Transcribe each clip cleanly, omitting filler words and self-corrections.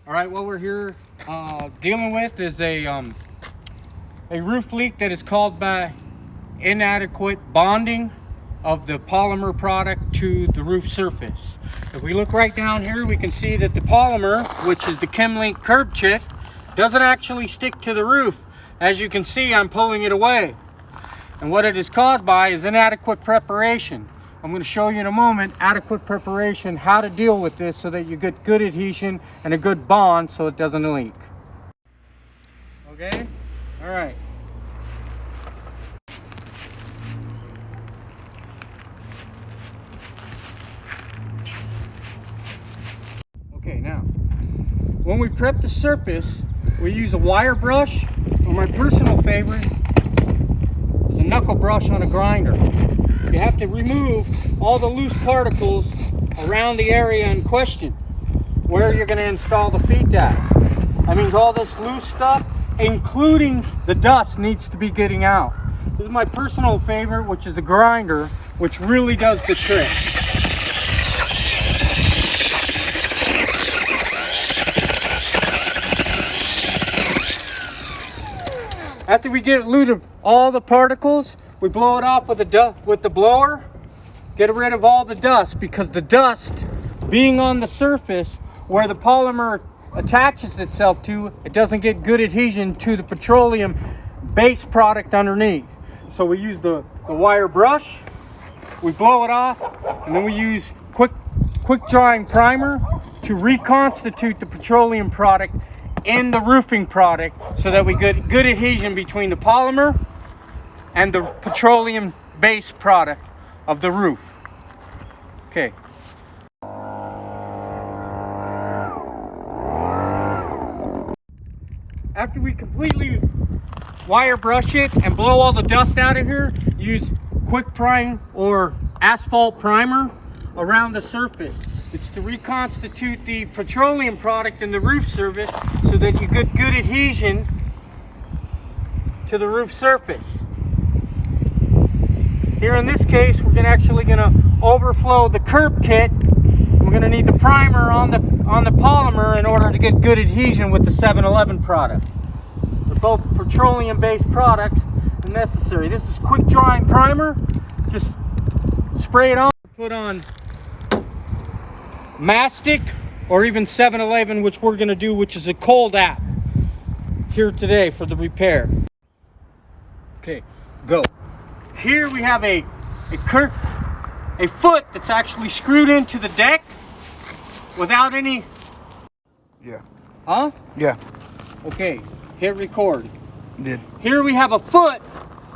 All right, what we're here dealing with is a roof leak that is caused by inadequate bonding of the polymer product to the roof surface. If we look right down here, we can see that the polymer, which is the Chemlink curb chip, doesn't actually stick to the roof. As you can see, I'm pulling it away. And what it is caused by is inadequate preparation. I'm going to show you in a moment adequate preparation, how to deal with this so that you get good adhesion and a good bond so it doesn't leak. Okay? All right. Okay, now, when we prep the surface, we use a wire brush, or my personal favorite is a knuckle brush on a grinder. You have to remove all the loose particles around the area in question where you're going to install the feet at. That means all this loose stuff, including the dust, needs to be getting out. This is my personal favorite, which is the grinder, which really does the trick. After we get rid of all the particles, we blow it off with the blower, get rid of all the dust, because the dust being on the surface where the polymer attaches itself to, it doesn't get good adhesion to the petroleum base product underneath. So we use the wire brush, we blow it off, and then we use quick drying primer to reconstitute the petroleum product in the roofing product so that we get good adhesion between the polymer and the petroleum base product of the roof. Okay. After we completely wire brush it and blow all the dust out of here, use quick prime or asphalt primer around the surface. It's to reconstitute the petroleum product in the roof surface so that you get good adhesion to the roof surface. Here in this case, we're actually going to overflow the curb kit. We're going to need the primer on the polymer in order to get good adhesion with the 711 product. They're both petroleum-based products and necessary. This is quick drying primer. Just spray it on. Put on Mastic or even 711, which we're going to do, which is a cold app here today for the repair. Okay, go. Here we have a foot that's actually screwed into the deck without any... Yeah. Huh? Yeah. Okay, hit record. Did. Here we have a foot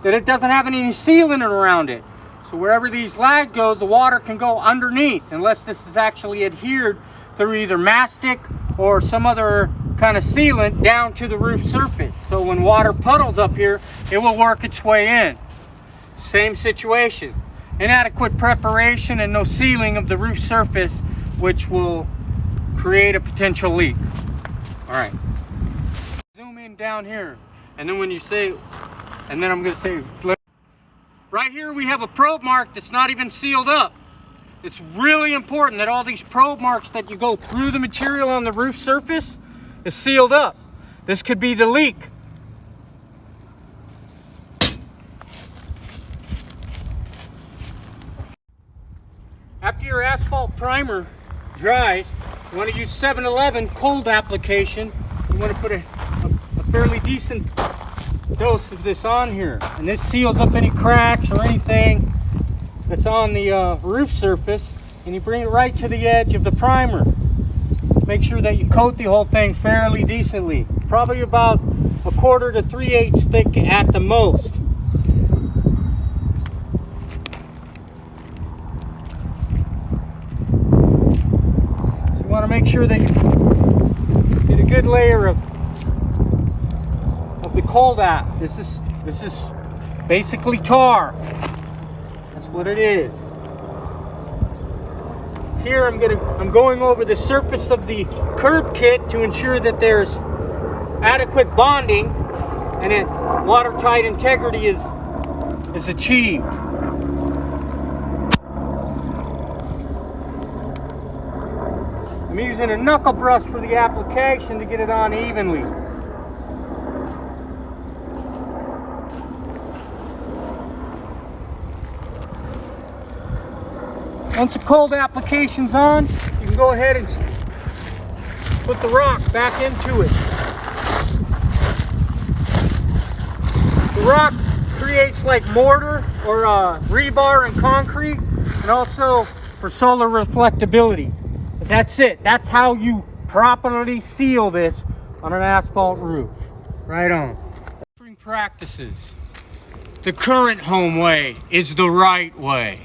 that it doesn't have any sealant around it. So wherever these lags goes, the water can go underneath unless this is actually adhered through either mastic or some other kind of sealant down to the roof surface. So when water puddles up here, it will work its way in. Same situation. Inadequate preparation and no sealing of the roof surface, which will create a potential leak. All right. Zoom in down here. And then when you say, and then I'm going to say, right here we have a probe mark that's not even sealed up. It's really important that all these probe marks that you go through the material on the roof surface is sealed up. This could be the leak. After your asphalt primer dries, you want to use 711 cold application. You want to put a fairly decent dose of this on here, and this seals up any cracks or anything that's on the roof surface, and you bring it right to the edge of the primer. Make sure that you coat the whole thing fairly decently, probably about 1/4 to 3/8 thick at the most. So you want to make sure that you get a good layer of the cold app. This is basically tar. That's what it is. Here I'm going over the surface of the curb kit to ensure that there's adequate bonding and that watertight integrity is achieved. using a knuckle brush for the application to get it on evenly. Once the cold application's on, you can go ahead and put the rock back into it. The rock creates like mortar or rebar and concrete, and also for solar reflectability. But that's it. That's how you properly seal this on an asphalt roof. Right on. Practices. The current home way is the right way.